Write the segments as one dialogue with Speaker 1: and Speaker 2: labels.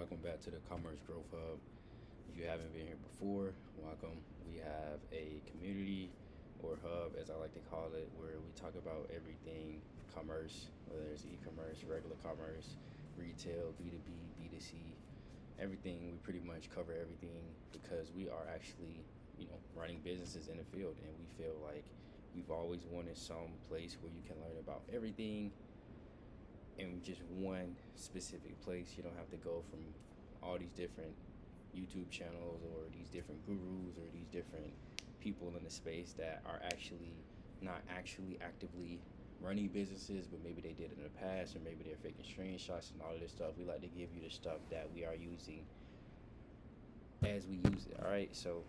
Speaker 1: Welcome back to the Commerce Growth Hub. If you haven't been here before, welcome. We have a community or hub, as I like to call it, where we talk about everything commerce, whether it's e-commerce, regular commerce, retail, B2B, B2C, everything. We pretty much cover everything because we are actually, running businesses in the field, and we feel like we've always wanted some place where you can learn about everything in just one specific place. You don't have to go from all these different YouTube channels or these different gurus or these different people in the space that are actually not actually actively running businesses, but maybe they did it in the past, or maybe they're faking screenshots and all of this stuff. We like to give you the stuff that we are using as we use it. All right, so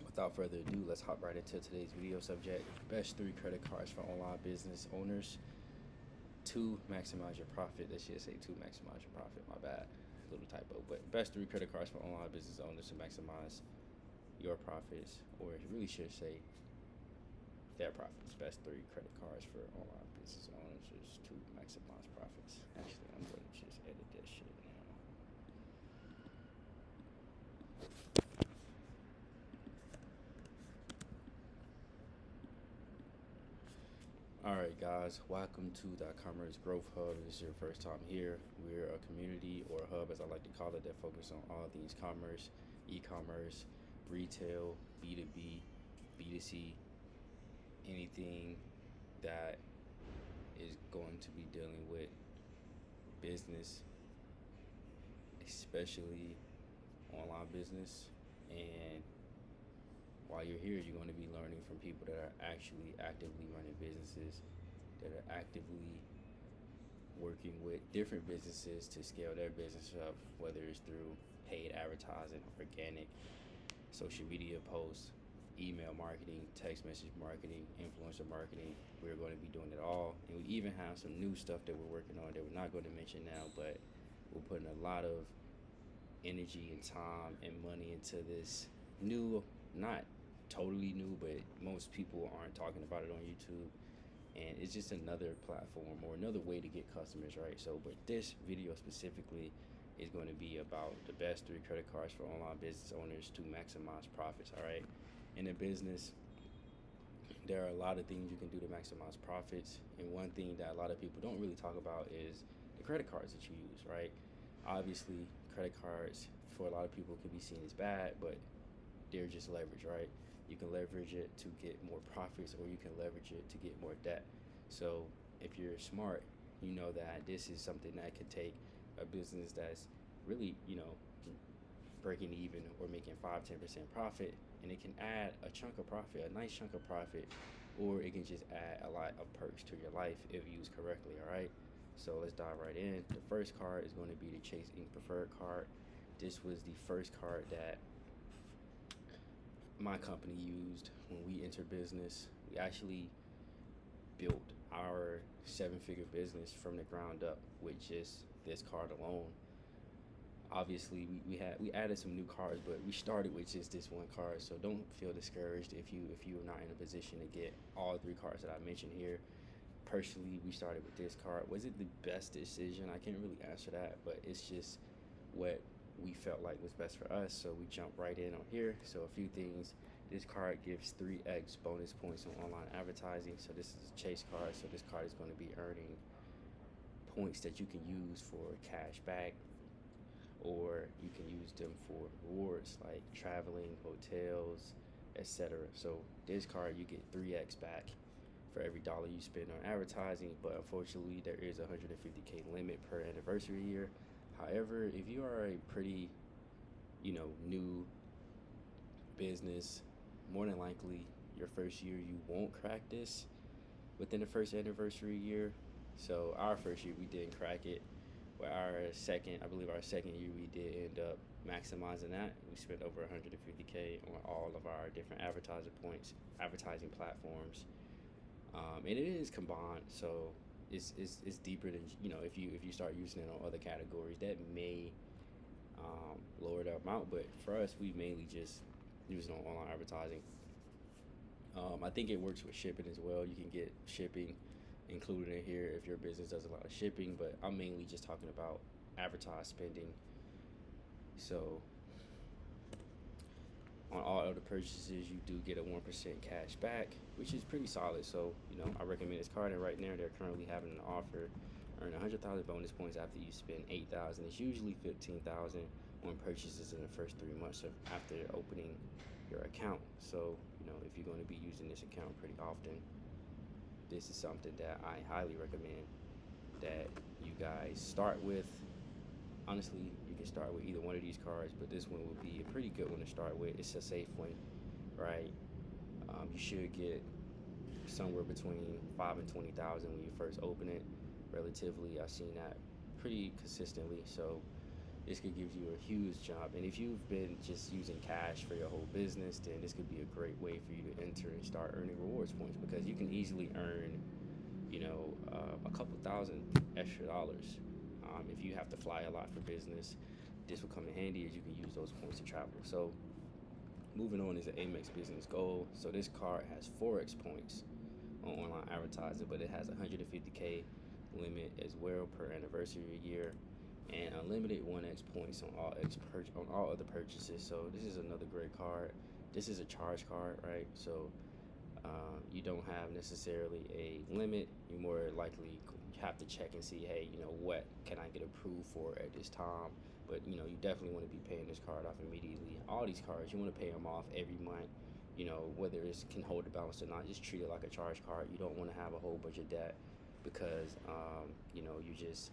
Speaker 1: without further ado, let's hop right into today's video subject: best 3 credit cards for online business owners to maximize your profit. That should say to maximize your profit. My bad, little typo. But best 3 credit cards for online business owners to maximize your profits, or it really should say their profits. Best 3 credit cards for online business owners to maximize profits. Actually, I'm going to just edit this shit now. Alright guys, welcome to the Commerce Growth Hub. If this is your first time here, we're a community or a hub, as I like to call it, that focus on all things commerce, e-commerce, retail, B2B, B2C, anything that is going to be dealing with business, especially online business. And while you're here, you're going to be learning from people that are actually actively running businesses, that are actively working with different businesses to scale their business up, whether it's through paid advertising, organic, social media posts, email marketing, text message marketing, influencer marketing. We're going to be doing it all. And we even have some new stuff that we're working on that we're not going to mention now, but we're putting a lot of energy and time and money into this new, not totally new, but most people aren't talking about it on YouTube, and it's just another platform or another way to get customers, right? So, but this video specifically is going to be about the best 3 credit cards for online business owners to maximize profits. All right, in a business, there are a lot of things you can do to maximize profits, and one thing that a lot of people don't really talk about is the credit cards that you use, right? Obviously, credit cards for a lot of people can be seen as bad, but they're just leverage, right? You can leverage it to get more profits, or you can leverage it to get more debt. So if you're smart, you know that this is something that could take a business that's really, breaking even or making 5-10% profit, and it can add a chunk of profit, a nice chunk of profit, or it can just add a lot of perks to your life if used correctly. All right, so let's dive right in. The first card is going to be the Chase Ink Preferred card. This was the first card that my company used when we entered business. We actually built our 7-figure business from the ground up with just this card alone. Obviously, we added some new cards, but we started with just this one card. So don't feel discouraged if you're not in a position to get all 3 cards that I mentioned here. Personally, we started with this card. Was it the best decision? I can't really answer that, but it's just what we felt like was best for us, so we jumped right in on here. So a few things: this card gives 3x bonus points on online advertising. So this is a Chase card, so this card is going to be earning points that you can use for cash back, or you can use them for rewards like traveling, hotels, etc. So this card, you get 3x back for every dollar you spend on advertising, but unfortunately there is a 150K limit per anniversary year. However, if you are a pretty, new business, more than likely your first year you won't crack this within the first anniversary year. So our first year we didn't crack it, but I believe our second year we did end up maximizing that. We spent over 150K on all of our different advertising platforms, and it is combined, so it's deeper than, if you start using it on other categories, that may lower the amount, but for us, we mainly just use it on online advertising. I think it works with shipping as well. You can get shipping included in here if your business does a lot of shipping, but I'm mainly just talking about advertised spending So on all other purchases, you do get a 1% cash back, which is pretty solid. So, I recommend this card. And right now, they're currently having an offer. Earn 100,000 bonus points after you spend 8,000. It's usually 15,000 on purchases in the first 3 months after opening your account. So, if you're going to be using this account pretty often, this is something that I highly recommend that you guys start with. Honestly, you can start with either one of these cards, but this one would be a pretty good one to start with. It's a safe one, right? You should get somewhere between 5 and 20,000 when you first open it. Relatively, I've seen that pretty consistently. So this could give you a huge jump. And if you've been just using cash for your whole business, then this could be a great way for you to enter and start earning rewards points, because you can easily earn, a couple thousand extra dollars. If you have to fly a lot for business, this will come in handy, as you can use those points to travel. So moving on is an Amex Business Gold. So this card has 4x points on online advertising, but it has 150K limit as well per anniversary year, and unlimited 1x points on all other purchases. So this is another great card. This is a charge card, right? So you don't have necessarily a limit. You more likely have to check and see, hey, what can I get approved for at this time? But you definitely want to be paying this card off immediately. All these cards, you want to pay them off every month. Whether it can hold the balance or not, just treat it like a charge card. You don't want to have a whole bunch of debt, because you just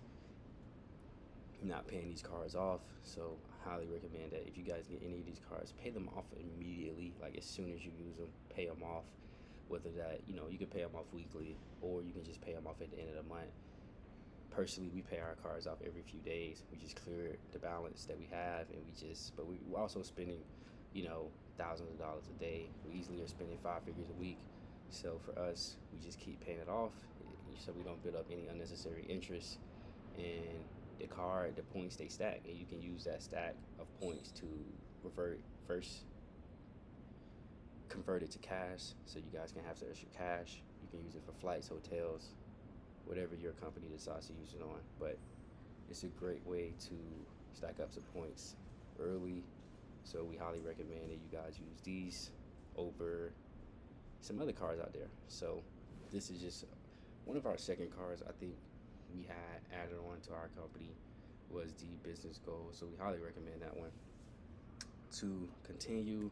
Speaker 1: not paying these cards off. So I highly recommend that if you guys get any of these cards, pay them off immediately. Like as soon as you use them, pay them off. Whether that, you can pay them off weekly, or you can just pay them off at the end of the month. Personally, we pay our cards off every few days. We just clear the balance that we have, and but we're also spending, thousands of dollars a day. We easily are spending 5 figures a week. So for us, we just keep paying it off, so we don't build up any unnecessary interest. And the points, they stack, and you can use that stack of points to convert it to cash, so you guys can have some extra cash. You can use it for flights, hotels, whatever your company decides to use it on. But it's a great way to stack up some points early. So we highly recommend that you guys use these over some other cards out there. So this is just one of our second cards I think we had added on to our company, was the Business Gold. So we highly recommend that one. To continue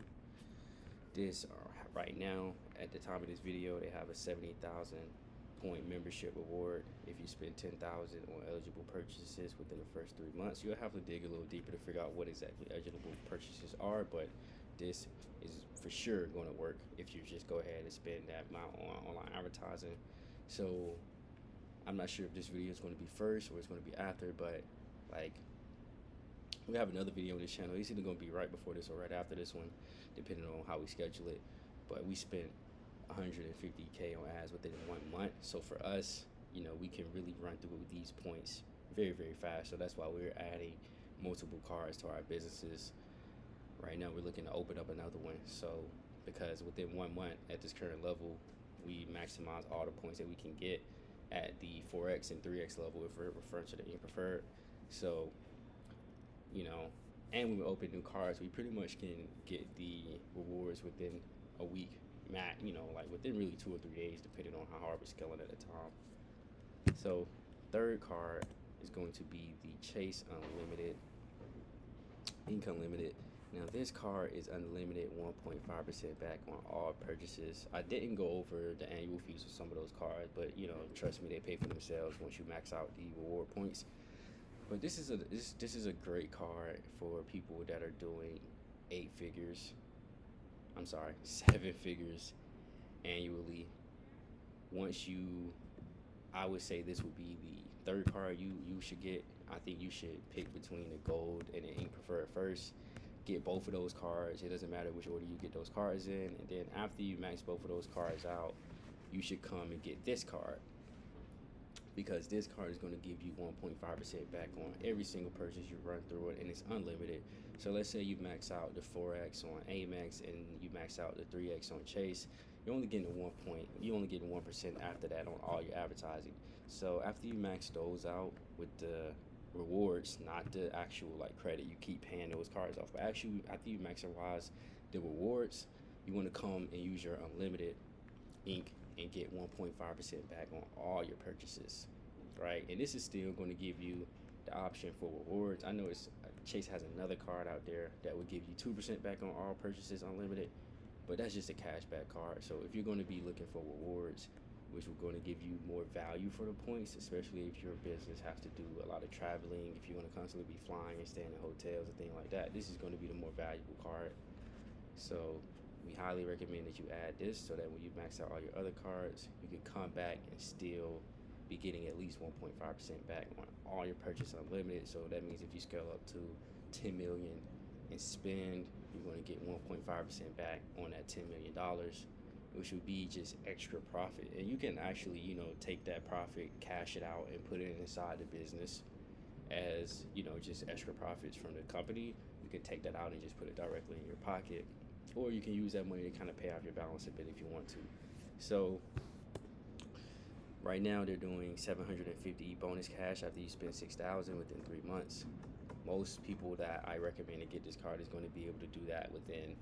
Speaker 1: this, right now, at the time of this video, they have a 70,000 point membership reward. If you spend 10,000 on eligible purchases within the first 3 months, you'll have to dig a little deeper to figure out what exactly eligible purchases are, but this is for sure going to work if you just go ahead and spend that amount on online advertising. So I'm not sure if this video is going to be first or it's going to be after, but we have another video on this channel. It's either going to be right before this or right after this one, depending on how we schedule it. But we spent 150K on ads within 1 month. So for us, we can really run through these points very, very fast. So that's why we're adding multiple cards to our businesses. Right now, we're looking to open up another one. So because within 1 month at this current level, we maximize all the points that we can get at the 4x and 3x level if we're referring to the preferred. So and when we open new cards, we pretty much can get the rewards within a week, within really 2 or 3 days, depending on how hard we're scaling at the time. So third card is going to be the Chase Unlimited Income Limited. Now this card is unlimited 1.5% back on all purchases. I didn't go over the annual fees for some of those cards, but trust me, they pay for themselves once you max out the reward points. But this is a great card for people that are doing 7 figures annually. I would say this would be the third card you should get. I think you should pick between the gold and the ink preferred first. Get both of those cards. It doesn't matter which order you get those cards in. And then after you max both of those cards out, you should come and get this card, because this card is going to give you 1.5% back on every single purchase you run through it, and it's unlimited. So let's say you max out the 4x on Amex and you max out the 3x on Chase. You're only getting 1% after that on all your advertising. So after you max those out with the rewards, not the actual like credit. You keep paying those cards off, but actually after you maximize the rewards, you want to come and use your unlimited ink and get 1.5% back on all your purchases, right? And this is still going to give you the option for rewards. I know it's Chase has another card out there that would give you 2% back on all purchases unlimited, but that's just a cashback card. So if you're going to be looking for rewards, which are going to give you more value for the points, especially if your business has to do a lot of traveling, if you're going to constantly be flying and staying in hotels and things like that, this is going to be the more valuable card. So we highly recommend that you add this so that when you max out all your other cards, you can come back and still be getting at least 1.5% back on all your purchase unlimited. So that means if you scale up to 10 million and spend, you're going to get 1.5% back on that $10 million, which would be just extra profit. And you can actually, take that profit, cash it out, and put it inside the business as, just extra profits from the company. You can take that out and just put it directly in your pocket, or you can use that money to kind of pay off your balance a bit if you want to. So right now they're doing 750 bonus cash after you spend 6,000 within 3 months. Most people that I recommend to get this card is going to be able to do that within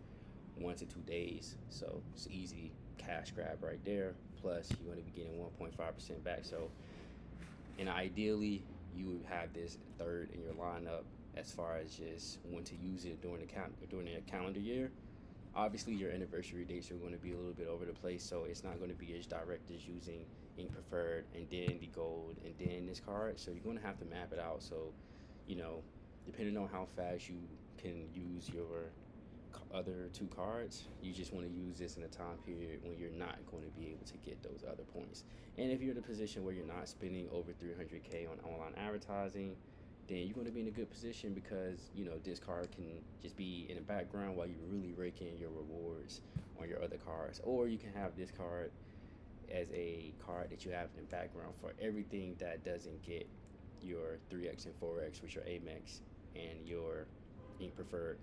Speaker 1: 1 to 2 days. So it's easy cash grab right there. Plus you're going to be getting 1.5% back. So, and ideally you would have this third in your lineup as far as just when to use it during the calendar year. Obviously your anniversary dates are going to be a little bit over the place, so it's not going to be as direct as using Ink Preferred and then the gold and then this card. So you're going to have to map it out. So, depending on how fast you can use your other two cards, you just want to use this in a time period when you're not going to be able to get those other points. And if you're in a position where you're not spending over 300K on online advertising, then you're going to be in a good position because this card can just be in the background while you're really raking your rewards on your other cards. Or you can have this card as a card that you have in the background for everything that doesn't get your 3x and 4x, which are Amex and your Ink Preferred.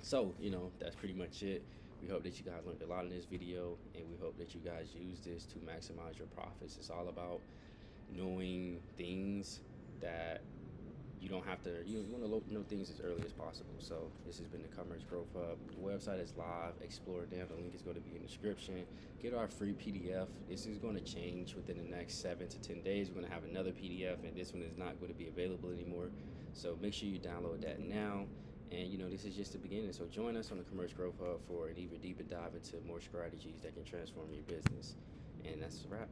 Speaker 1: So that's pretty much it. We hope that you guys learned a lot in this video, and we hope that you guys use this to maximize your profits. It's all about knowing things that you don't have to, you want to know things as early as possible. So this has been the Commerce Growth Hub. The website is live. Explore them. The link is going to be in the description. Get our free PDF. This is going to change within the next 7 to 10 days. We're going to have another PDF, and this one is not going to be available anymore. So make sure you download that now. And this is just the beginning. So join us on the Commerce Growth Hub for an even deeper dive into more strategies that can transform your business. And that's a wrap.